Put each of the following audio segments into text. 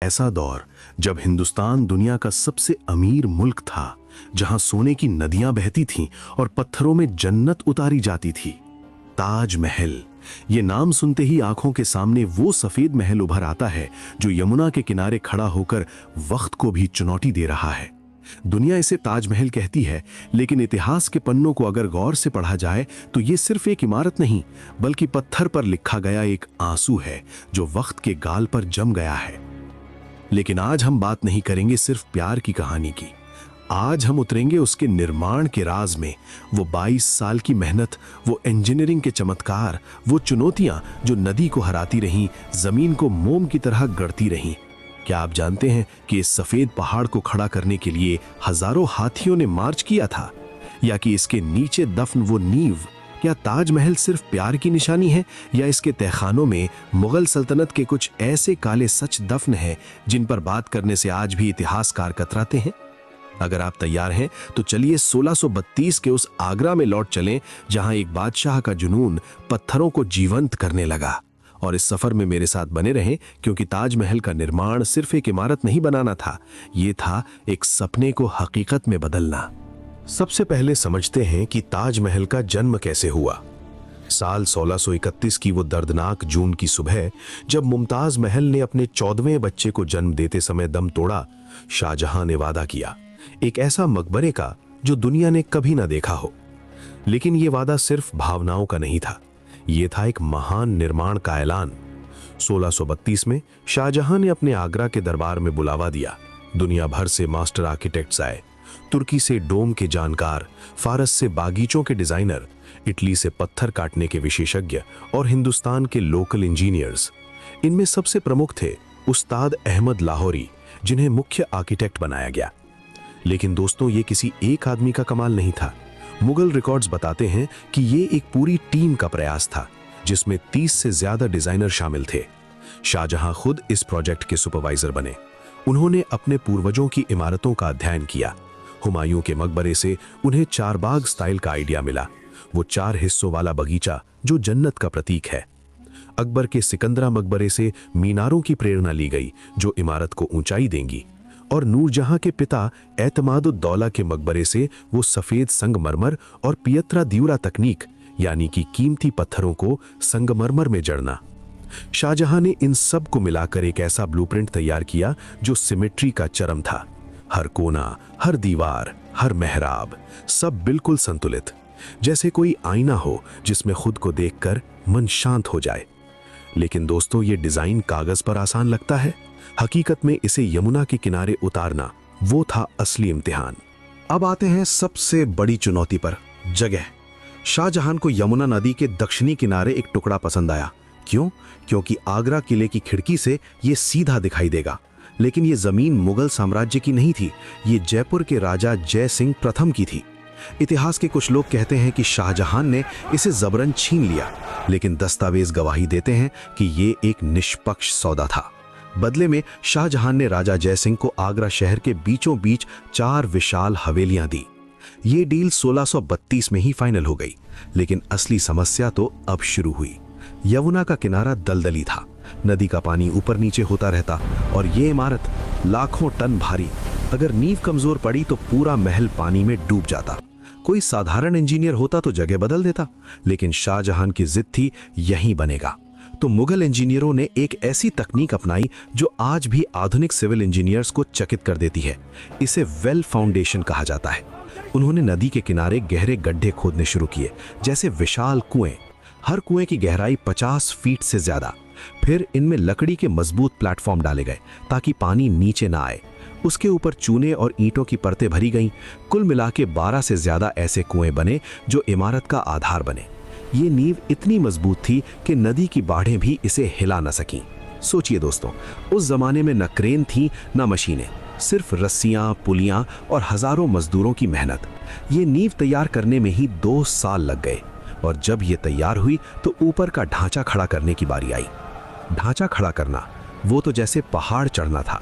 ऐसा दौर जब हिंदुस्तान दुनिया का सबसे अमीर मुल्क था, जहां सोने की नदियां बहती थीं और पत्थरों में जन्नत उतारी जाती थी। ताजमहल, ये नाम सुनते ही आंखों के सामने वो सफेद महल उभर आता है जो यमुना के किनारे खड़ा होकर वक्त को भी चुनौती दे रहा है। दुनिया इसे ताजमहल कहती है, लेकिन इतिहास के पन्नों को अगर गौर से पढ़ा जाए तो ये सिर्फ एक इमारत नहीं, बल्कि पत्थर पर लिखा गया एक आंसू है जो वक्त के गाल पर जम गया है। लेकिन आज हम बात नहीं करेंगे सिर्फ प्यार की कहानी की। आज हम उतरेंगे उसके निर्माण के राज में। वो 22 साल की मेहनत, वो इंजीनियरिंग के चमत्कार, वो चुनौतियां जो नदी को हराती रहीं, जमीन को मोम की तरह गढ़ती रहीं। क्या आप जानते हैं कि इस सफेद पहाड़ को खड़ा करने के लिए हजारों हाथियों ने मार्च किया था? या कि इसके नीचे दफन वो नींव? क्या ताजमहल सिर्फ प्यार की निशानी है, या इसके तहखानों में मुगल सल्तनत के कुछ ऐसे काले सच दफन हैं जिन पर बात करने से आज भी इतिहासकार कतराते हैं? अगर आप तैयार हैं तो चलिए 1632 के उस आगरा में लौट चलें जहां एक बादशाह का जुनून पत्थरों को जीवंत करने लगा। और इस सफर में मेरे साथ बने रहें, क्योंकि ताजमहल का निर्माण सिर्फ एक इमारत नहीं बनाना था, ये था एक सपने को हकीकत में बदलना। सबसे पहले समझते हैं कि ताजमहल का जन्म कैसे हुआ। साल 1631 की वो दर्दनाक जून की सुबह, जब मुमताज महल ने अपने 14वें बच्चे को जन्म देते समय दम तोड़ा, शाहजहां ने वादा किया, एक ऐसा मकबरे का जो दुनिया ने कभी ना देखा हो। लेकिन यह वादा सिर्फ भावनाओं का नहीं था, यह था एक महान निर्माण का ऐलान। 1632 में शाहजहां ने अपने आगरा के दरबार में बुलावा दिया। दुनिया भर से मास्टर आर्किटेक्ट्स आए, तुर्की से डोम के जानकार, फारस से बागीचों के डिजाइनर, इटली से पत्थर काटने के विशेषज्ञ और हिंदुस्तान के लोकल इंजीनियर्स। इनमें सबसे प्रमुख थे उस्ताद अहमद लाहौरी, जिन्हें मुख्य आर्किटेक्ट बनाया गया। लेकिन दोस्तों, ये किसी एक आदमी का कमाल नहीं था। मुगल रिकॉर्ड्स बताते हैं कि ये एक पूरी टीम का प्रयास था, जिसमें 30 से ज्यादा डिजाइनर शामिल थे। शाहजहां खुद इस प्रोजेक्ट के सुपरवाइजर बने। उन्होंने अपने पूर्वजों की इमारतों का अध्ययन किया। हुमायूं के मकबरे से उन्हें चारबाग स्टाइल का आइडिया मिला, वो 4 हिस्सों वाला बगीचा जो जन्नत का प्रतीक है। अकबर के सिकंदरा मकबरे से मीनारों की प्रेरणा ली गई, जो इमारत को ऊंचाई देंगी। और नूरजहां के पिता एतमादुद्दौला के मकबरे से वो सफेद संगमरमर और पियत्रा दिउरा तकनीक, यानी कि कीमती पत्थरों को संगमरमर में जड़ना। शाहजहां ने इन सब को मिलाकर एक ऐसा ब्लूप्रिंट तैयार किया जो सिमेट्री का चरम था। हर कोना, हर दीवार, हर मेहराब, सब बिल्कुल संतुलित, जैसे कोई आईना हो जिसमें खुद को देखकर मन शांत हो जाए। लेकिन दोस्तों, ये डिजाइन कागज पर आसान लगता है, हकीकत में इसे यमुना के किनारे उतारना, वो था असली इम्तिहान। अब आते हैं सबसे बड़ी चुनौती पर, जगह। शाहजहां को यमुना नदी के दक्षिणी किनारे एक टुकड़ा पसंद आया। क्यों? क्योंकि आगरा किले की खिड़की से ये सीधा दिखाई देगा। लेकिन ये जमीन मुगल साम्राज्य की नहीं थी, ये जयपुर के राजा जय सिंह प्रथम की थी। इतिहास के कुछ लोग कहते हैं कि शाहजहां ने इसे जबरन छीन लिया, लेकिन दस्तावेज गवाही देते हैं कि ये एक निष्पक्ष सौदा था। बदले में शाहजहां ने राजा जयसिंह को आगरा शहर के बीचों बीच 4 विशाल हवेलियां दी। ये डील 1632 में ही फाइनल हो गई। लेकिन असली समस्या तो अब शुरू हुई। यमुना का किनारा दलदली था, नदी का पानी ऊपर नीचे होता रहता, और ये इमारत लाखों टन भारी, अगर नींव कमजोर पड़ी तो पूरा महल पानी में डूब जाता। कोई साधारण इंजीनियर होता तो जगह बदल देता, लेकिन शाहजहां की जिद थी यहीं बनेगा। तो मुगल इंजीनियरों ने एक ऐसी तकनीक अपनाई जो आज भी आधुनिक सिविल इंजीनियर्स को चकित कर देती है। इसे वेल फाउंडेशन कहा जाता है। उन्होंने नदी के किनारे गहरे गड्ढे खोदने शुरू किए, जैसे विशाल कुएं। हर कुएं की गहराई 50 फीट से ज्यादा। फिर इनमें लकड़ी के मजबूत प्लेटफॉर्म डाले गए ताकि पानी नीचे ना आए। उसके ऊपर चूने और ईंटों की परतें भरी गईं। कुल मिला के 12 से ज्यादा ऐसे कुएं बने जो इमारत का आधार बने। ये नींव इतनी मजबूत थी कि नदी की बाढ़ें भी इसे हिला न सकीं। सोचिए दोस्तों, उस जमाने में न क्रेन थी न मशीनें, सिर्फ रस्सियां, पुलियां और हजारों मजदूरों की मेहनत। ये नींव तैयार करने में ही 2 साल लग गए। और जब ये तैयार हुई तो ऊपर का ढांचा खड़ा करने की बारी आई। ढांचा खड़ा करना, वो तो जैसे पहाड़ चढ़ना था।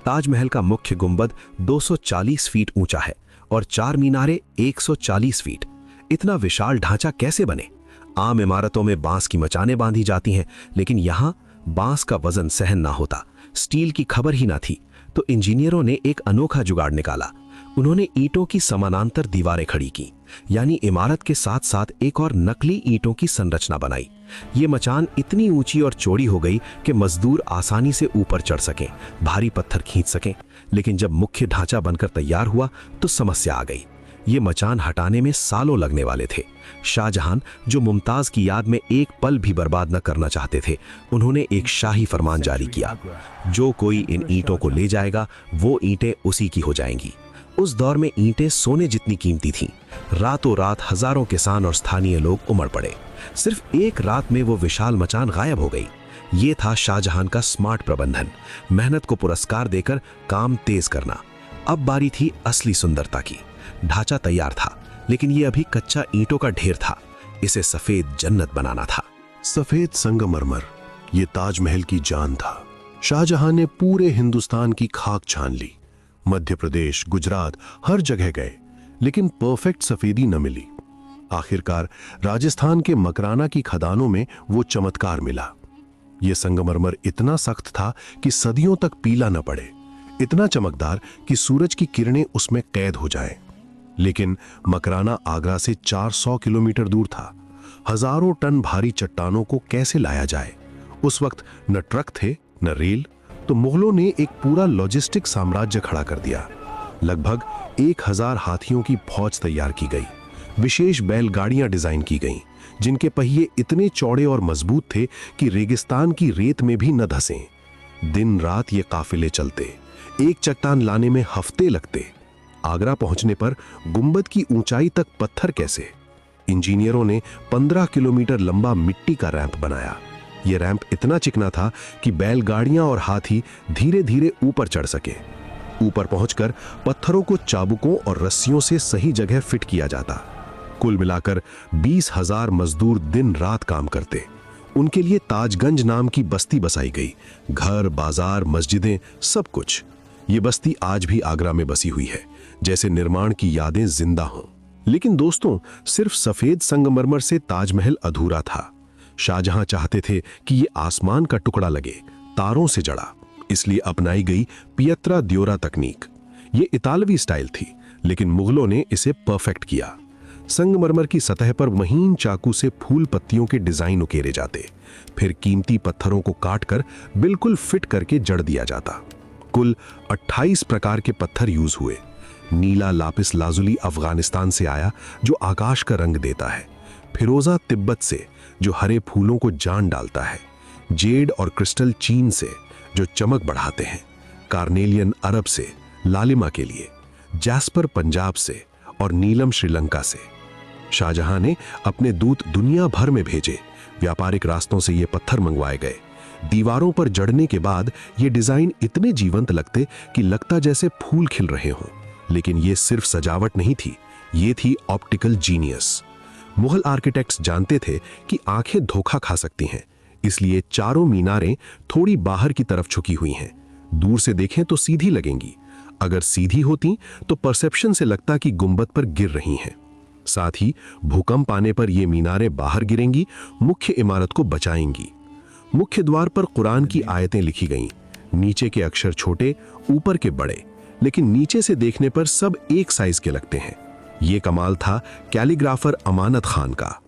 ताजमहल का मुख्य गुंबद 240 फीट ऊंचा है और 4 मीनारें 140 फीट। इतना विशाल ढांचा कैसे बने? आम इमारतों में बांस की मचाने बांधी जाती हैं, लेकिन यहां बांस का वजन सहन ना होता। स्टील की खबर ही ना थी, तो इंजीनियरों ने एक अनोखा जुगाड़ निकाला। उन्होंने ईंटों की समानांतर दीवारें खड़ी की, यानी इमारत के साथ साथ एक और नकली ईंटों की संरचना बनाई। ये मचान इतनी ऊंची और चौड़ी हो गई कि मजदूर आसानी से ऊपर चढ़ सकें, भारी पत्थर खींच सकें। लेकिन जब मुख्य ढांचा बनकर तैयार हुआ तो समस्या आ गई। ये मचान हटाने में सालों लगने वाले थे। शाहजहां, जो मुमताज की याद में एक पल भी बर्बाद न करना चाहते थे, उन्होंने एक शाही फरमान जारी किया, जो कोई इन ईंटों को ले जाएगा वो ईंटें उसी की हो जाएंगी। उस दौर में ईंटें सोने जितनी कीमती थीं। रातों रात हजारों किसान और स्थानीय लोग उमड़ पड़े। सिर्फ एक रात में वो विशाल मचान गायब हो गई। ये था शाहजहां का स्मार्ट प्रबंधन, मेहनत को पुरस्कार देकर काम तेज करना। अब बारी थी असली सुंदरता की। ढांचा तैयार था, लेकिन ये अभी कच्चा ईंटों का ढेर था। इसे सफेद जन्नत बनाना था। सफेद संगमरमर, ये ताजमहल की जान था। शाहजहां ने पूरे हिंदुस्तान की खाक छान ली। मध्य प्रदेश, गुजरात, हर जगह गए, लेकिन परफेक्ट सफेदी न मिली। आखिरकार राजस्थान के मकराना की खदानों में वो चमत्कार मिला। ये संगमरमर इतना सख्त था कि सदियों तक पीला न पड़े, इतना चमकदार कि सूरज की किरणें उसमें कैद हो जाएं। लेकिन मकराना आगरा से 400 किलोमीटर दूर था। हजारों टन भारी चट्टानों को कैसे लाया जाए? उस वक्त न ट्रक थे न रेल, तो मुगलों ने एक पूरा लॉजिस्टिक साम्राज्य खड़ा कर दिया। लगभग 1000 हाथियों की फौज तैयार की गई। विशेष बैलगाड़ियां डिजाइन की गईं, जिनके पहिए इतने चौड़े और मजबूत थे कि रेगिस्तान की रेत में भी न धंसें। दिन रात ये काफिले चलते, एक चट्टान लाने में हफ्ते लगते। आगरा पहुंचने पर गुंबद की ऊंचाई तक पत्थर कैसे? इंजीनियरों ने 15 किलोमीटर लंबा मिट्टी का रैंप बनाया। यह रैंप इतना चिकना था कि बैलगाड़ियां और हाथी धीरे धीरे ऊपर चढ़ सके। ऊपर पहुंचकर पत्थरों को चाबुकों और रस्सियों से सही जगह फिट किया जाता। कुल मिलाकर 20,000 मजदूर दिन रात काम करते। उनके लिए ताजगंज नाम की बस्ती बसाई गई। घर, बाजार, मस्जिदें, सब कुछ। ये बस्ती आज भी आगरा में बसी हुई है, जैसे निर्माण की यादें जिंदा हों। लेकिन दोस्तों, सिर्फ सफेद संगमरमर से ताजमहल अधूरा था। शाहजहां चाहते थे कि ये आसमान का टुकड़ा लगे, तारों से जड़ा। इसलिए अपनाई गई पियत्रा द्योरा तकनीक। ये इतालवी स्टाइल थी, लेकिन मुगलों ने इसे परफेक्ट किया। संगमरमर की सतह पर महीन चाकू से फूल पत्तियों के डिजाइन उकेरे जाते, फिर कीमती पत्थरों को काटकर बिल्कुल फिट करके जड़ दिया जाता। कुल 28 प्रकार के पत्थर यूज हुए। नीला लापिस लाजुली अफगानिस्तान से आया, जो आकाश का रंग देता है। फिरोजा तिब्बत से, जो हरे फूलों को जान डालता है। जेड और क्रिस्टल चीन से, जो चमक बढ़ाते हैं। कार्नेलियन अरब से, लालिमा के लिए। जैस्पर पंजाब से और नीलम श्रीलंका से। शाहजहां ने अपने दूत दुनिया भर में भेजे। व्यापारिक रास्तों से ये पत्थर मंगवाए गए। दीवारों पर जड़ने के बाद ये डिजाइन इतने जीवंत लगते कि लगता जैसे फूल खिल रहे हों। लेकिन ये सिर्फ सजावट नहीं थी, ये थी ऑप्टिकल जीनियस। मुगल आर्किटेक्ट्स जानते थे कि आंखें धोखा खा सकती हैं, इसलिए चारों मीनारें थोड़ी बाहर की तरफ झुकी हुई हैं। दूर से देखें तो सीधी लगेंगी, अगर सीधी होती तो परसेप्शन से लगता कि गुंबद पर गिर रही हैं। साथ ही भूकंप आने पर ये मीनारें बाहर गिरेंगी, मुख्य इमारत को बचाएंगी। मुख्य द्वार पर कुरान की आयतें लिखी गईं। नीचे के अक्षर छोटे, ऊपर के बड़े, लेकिन नीचे से देखने पर सब एक साइज के लगते हैं। ये कमाल था कैलीग्राफर अमानत खान का।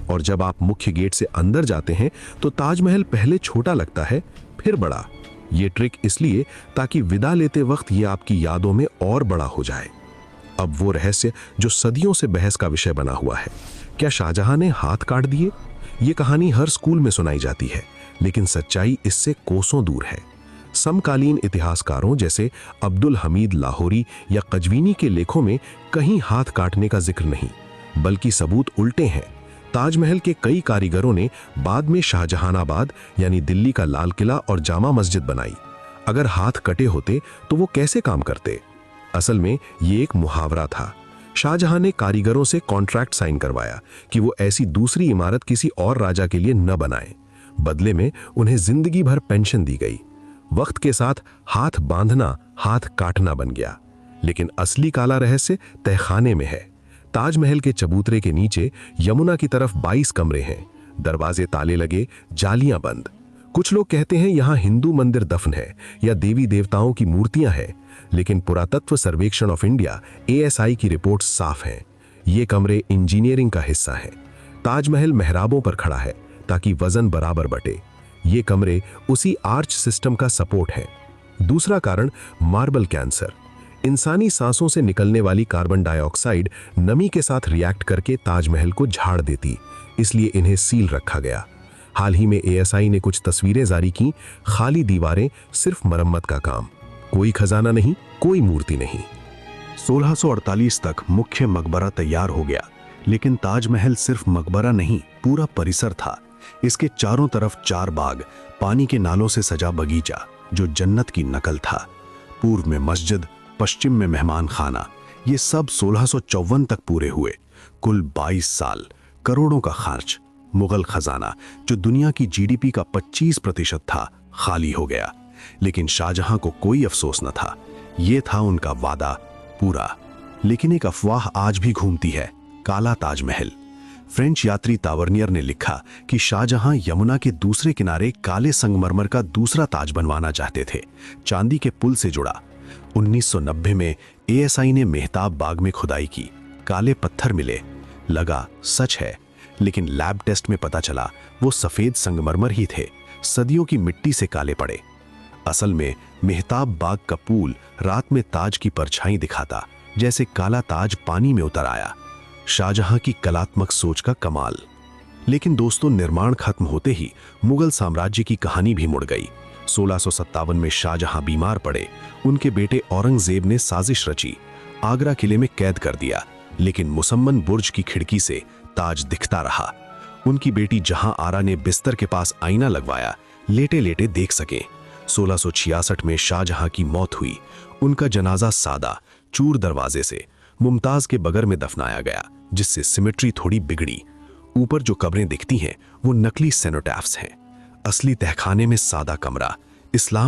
और जब आप मुख्य गेट से अंदर जाते हैं तो ताजमहल पहले छोटा लगता है, फिर बड़ा। ये ट्रिक इसलिए ताकि विदा लेते वक्त ये आपकी यादों में और बड़ा हो जाए। अब वो रहस्य जो सदियों से बहस का विषय बना हुआ है, क्या शाहजहां ने हाथ काट दिए? ये कहानी हर स्कूल में सुनाई जाती है, लेकिन सच्चाई इससे कोसों दूर है। समकालीन इतिहासकारों जैसे अब्दुल हमीद लाहौरी या कजवीनी के लेखों में कहीं हाथ काटने का जिक्र नहीं, बल्कि सबूत उल्टे हैं। ताजमहल के कई कारीगरों ने बाद में शाहजहानाबाद यानी दिल्ली का लाल किला और जामा मस्जिद बनाई। अगर हाथ कटे होते तो वो कैसे काम करते? असल में ये एक मुहावरा था। शाहजहां ने कारीगरों से कॉन्ट्रैक्ट साइन करवाया कि वो ऐसी दूसरी इमारत किसी और राजा के लिए न बनाएं। बदले में उन्हें जिंदगी भर पेंशन दी गई। वक्त के साथ हाथ बांधना हाथ काटना बन गया। लेकिन असली काला रहस्य तहखाने में है। ताजमहल के चबूतरे के नीचे यमुना की तरफ 22 कमरे हैं। दरवाजे ताले लगे, जालियां बंद। कुछ लोग कहते हैं यहाँ हिंदू मंदिर दफन है या देवी देवताओं की मूर्तियां हैं, लेकिन पुरातत्व सर्वेक्षण ऑफ इंडिया ASI की रिपोर्ट साफ है। ये कमरे इंजीनियरिंग का हिस्सा हैं। ताजमहल मेहराबों पर खड़ा है ताकि वजन बराबर बटे। ये कमरे उसी आर्च सिस्टम का सपोर्ट है। दूसरा कारण मार्बल कैंसर। इंसानी सांसों से निकलने वाली कार्बन डाइऑक्साइड नमी के साथ रिएक्ट करके ताजमहल को झाड़ देती, इसलिए इन्हें सील रखा गया। हाल ही में ASI ने कुछ तस्वीरें जारी की। खाली दीवारें, सिर्फ मरम्मत का काम। कोई खजाना नहीं, कोई मूर्ति नहीं। 1648 तक मुख्य मकबरा तैयार हो गया, लेकिन ताजमहल सिर्फ मकबरा नहीं, पूरा परिसर था। इसके चारों तरफ 4 बाग, पानी के नालों से सजा बगीचा जो जन्नत की नकल था। पूर्व में मस्जिद, पश्चिम में मेहमान खाना। ये सब 1654 तक पूरे हुए। कुल 22 साल, करोड़ों का खर्च। मुगल खजाना जो दुनिया की GDP का 25% था, खाली हो गया। लेकिन शाहजहां को कोई अफसोस न था। ये था उनका वादा पूरा। लेकिन एक अफवाह आज भी घूमती है, काला ताजमहल। फ्रेंच यात्री तावर्नियर ने लिखा कि शाहजहां यमुना के दूसरे किनारे काले संगमरमर का दूसरा ताज बनवाना चाहते थे, चांदी के पुल से जुड़ा। 1990 में ASI ने मेहताब बाग में खुदाई की, काले पत्थर मिले। लगा सच है, लेकिन लैब टेस्ट में पता चला वो सफेद संगमरमर ही थे, सदियों की मिट्टी से काले पड़े। असल में मेहताब बाग का पुल रात में ताज की परछाई दिखाता, जैसे काला ताज पानी में उतर आया। शाहजहां की कलात्मक सोच का कमाल। लेकिन दोस्तों, निर्माण खत्म होते ही मुगल साम्राज्य की कहानी भी मुड़ गई। 1657 में शाहजहां बीमार पड़े। उनके बेटे औरंगजेब ने साजिश रची, आगरा किले में कैद कर दिया। लेकिन मुसम्मन बुर्ज की खिड़की से ताज दिखता रहा। उनकी बेटी जहां आरा ने बिस्तर के पास आईना लगवाया, लेटे लेटे देख सके। 1666 में शाहजहां की मौत हुई। उनका जनाजा सादा चूर दरवाजे से मुमताज के बगर में दफनाया गया, जिससे सिमेट्री थोड़ी बिगड़ी। ऊपर जो कब्रें दिखती हैं वो नकली सेनोटैफ्स हैं। असली तहखाने में सादा कमरा। इस्लाम